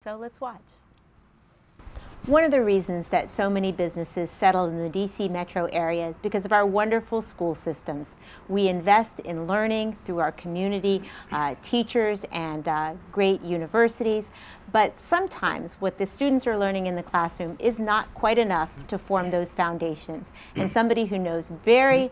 So let's watch. One of the reasons that so many businesses settle in the DC metro area is because of our wonderful school systems. We invest in learning through our community, teachers, and great universities. But sometimes what the students are learning in the classroom is not quite enough to form those foundations. And somebody who knows very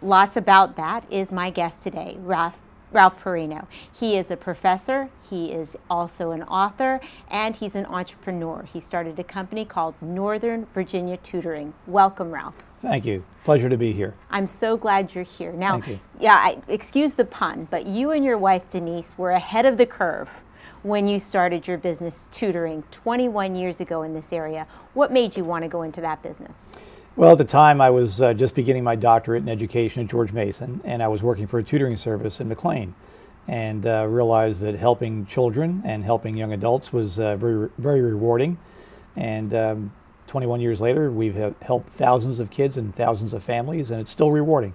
lots about that is my guest today, Ralph Perrino. He is a professor, he is also an author, and he's an entrepreneur. He started a company called Northern Virginia Tutoring. Welcome, Ralph. Thank you. Pleasure to be here. I'm so glad you're here. Now, Thank you. Yeah, excuse the pun, but you and your wife, Denise, were ahead of the curve when you started your business tutoring 21 years ago in this area. What made you want to go into that business? Well, at the time I was just beginning my doctorate in education at George Mason, and I was working for a tutoring service in McLean, and realized that helping children and helping young adults was very rewarding. And 21 years later, we've helped thousands of kids and thousands of families, and it's still rewarding.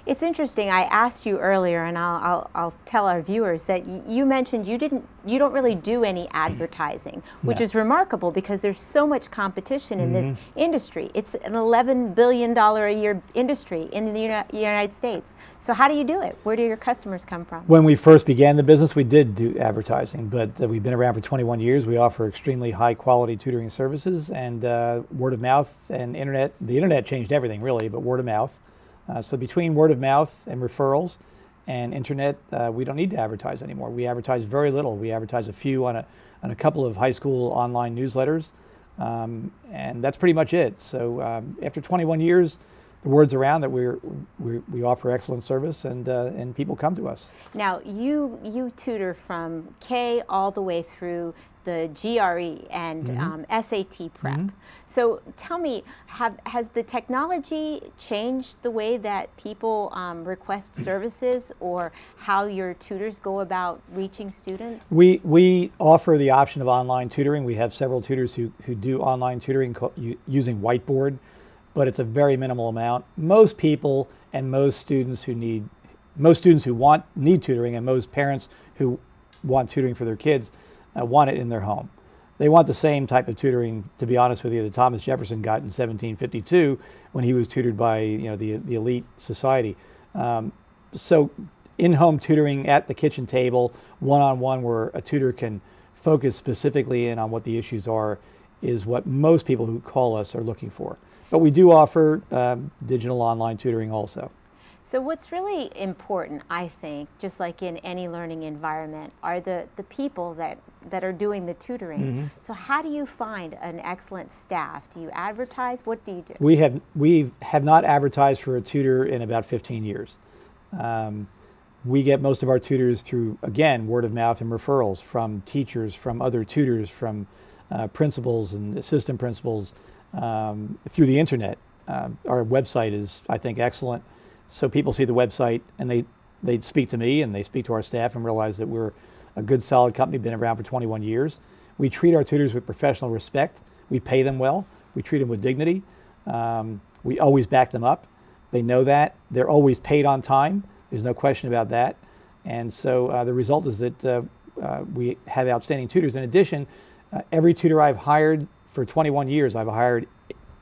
It's interesting. I asked you earlier, and I'll tell our viewers that you mentioned you don't really do any advertising, which is remarkable because there's so much competition in this industry. It's an $11 billion a year industry in the United States. So how do you do it? Where do your customers come from? When we first began the business, we did do advertising, but we've been around for 21 years. We offer extremely high quality tutoring services, and word of mouth and internet. The internet changed everything, really, but word of mouth. So between word of mouth and referrals and internet, we don't need to advertise anymore. We advertise very little. We advertise a few on a couple of high school online newsletters, and that's pretty much it. So after 21 years, the word's around that we offer excellent service, and people come to us. Now you tutor from K all the way through the GRE and SAT prep. So tell me, has the technology changed the way that people request services or how your tutors go about reaching students? We offer the option of online tutoring. We have several tutors who do online tutoring using Whiteboard, but it's a very minimal amount. Most people and most students who need tutoring, and most parents who want tutoring for their kids want it in their home. They want the same type of tutoring, to be honest with you, that Thomas Jefferson got in 1752 when he was tutored by the elite society. So in-home tutoring at the kitchen table, one-on-one, where a tutor can focus specifically in on what the issues are, is what most people who call us are looking for. But we do offer digital online tutoring also. So what's really important, I think, just like in any learning environment, are the people that are doing the tutoring. So how do you find an excellent staff? Do you advertise? What do you do? We have not advertised for a tutor in about 15 years. We get most of our tutors through, again, word of mouth and referrals from teachers, from other tutors, from principals and assistant principals, through the internet. Our website is, I think, excellent. So people see the website and they speak to me and they speak to our staff and realize that we're a good, solid company, been around for 21 years. We treat our tutors with professional respect. We pay them well. We treat them with dignity. We always back them up. They know that. They're always paid on time. There's no question about that. And so the result is that we have outstanding tutors. In addition, every tutor I've hired for 21 years, I've hired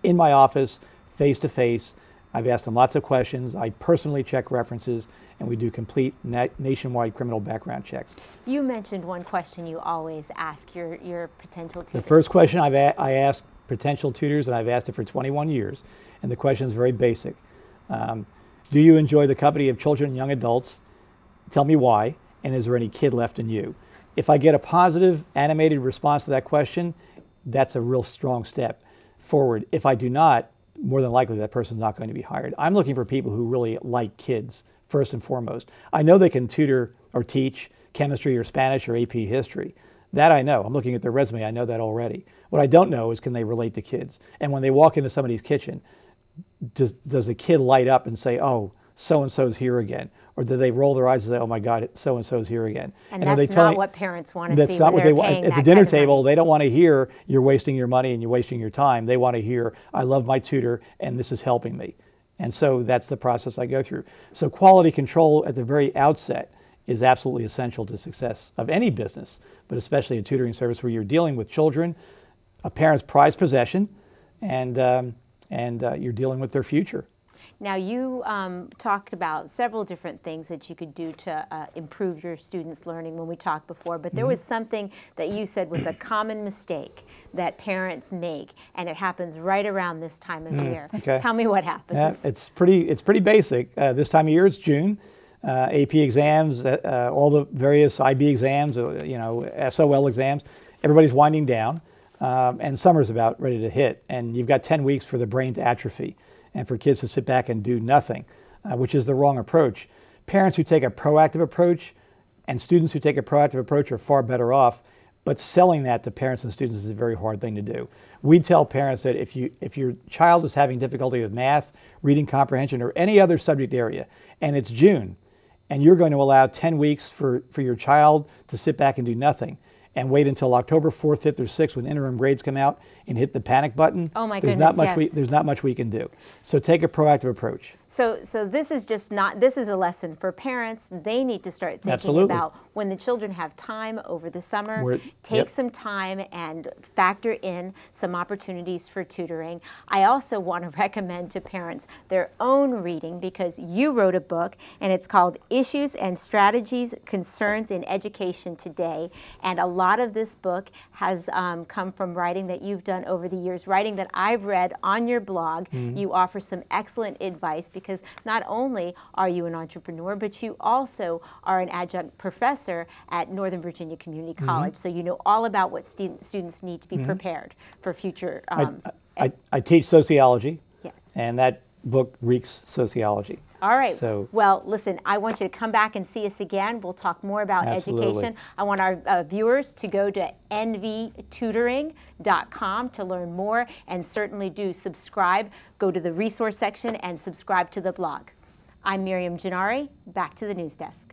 in my office, face-to-face. I've asked them lots of questions. I personally check references, and we do complete nationwide criminal background checks. You mentioned one question you always ask your potential tutors. The first question I ask potential tutors, and I've asked it for 21 years, and the question is very basic. Do you enjoy the company of children and young adults? Tell me why, and is there any kid left in you? If I get a positive, animated response to that question, that's a real strong step forward. If I do not, more than likely that person's not going to be hired. I'm looking for people who really like kids, first and foremost. I know they can tutor or teach chemistry or Spanish or AP history. That I know. I'm looking at their resume. I know that already. What I don't know is, can they relate to kids? And when they walk into somebody's kitchen, does the kid light up and say, oh, so-and-so's here again? Or do they roll their eyes and say, oh my God, so-and-so's here again? And that's not what parents want to see. That's not what they want. At the dinner table, they don't want to hear you're wasting your money and you're wasting your time. They want to hear, I love my tutor and this is helping me. And so that's the process I go through. So quality control at the very outset is absolutely essential to success of any business, but especially a tutoring service where you're dealing with children, a parent's prized possession, and you're dealing with their future. Now, you talked about several different things that you could do to improve your students' learning when we talked before, but there was something that you said was a common mistake that parents make, and it happens right around this time of year. Okay. Tell me what happens. Yeah, it's pretty basic. This time of year, it's June. AP exams, all the various IB exams, SOL exams, everybody's winding down, and summer's about ready to hit, and you've got 10 weeks for the brain to atrophy and for kids to sit back and do nothing, which is the wrong approach. Parents who take a proactive approach and students who take a proactive approach are far better off, but selling that to parents and students is a very hard thing to do. We tell parents that if your child is having difficulty with math, reading comprehension, or any other subject area, and it's June, and you're going to allow 10 weeks for your child to sit back and do nothing, and wait until October 4th, 5th, or 6th when interim grades come out and hit the panic button, oh my there's goodness, there's not much we can do. So take a proactive approach. So this is just not, this is a lesson for parents. They need to start thinking Absolutely. about when the children have time over the summer, take some time and factor in some opportunities for tutoring. I also want to recommend to parents their own reading, because you wrote a book and it's called Issues and Strategies, Concerns in Education Today. And a lot of this book has come from writing that you've done over the years, writing that I've read on your blog. You offer some excellent advice, because not only are you an entrepreneur, but you also are an adjunct professor at Northern Virginia Community College. So you know all about what students need to be prepared for future. I teach sociology, yes, and that book reeks sociology. All right. So, well, listen, I want you to come back and see us again. We'll talk more about education. I want our viewers to go to nvtutoring.com to learn more, and certainly do subscribe. Go to the resource section and subscribe to the blog. I'm Miriam Gennari. Back to the news desk.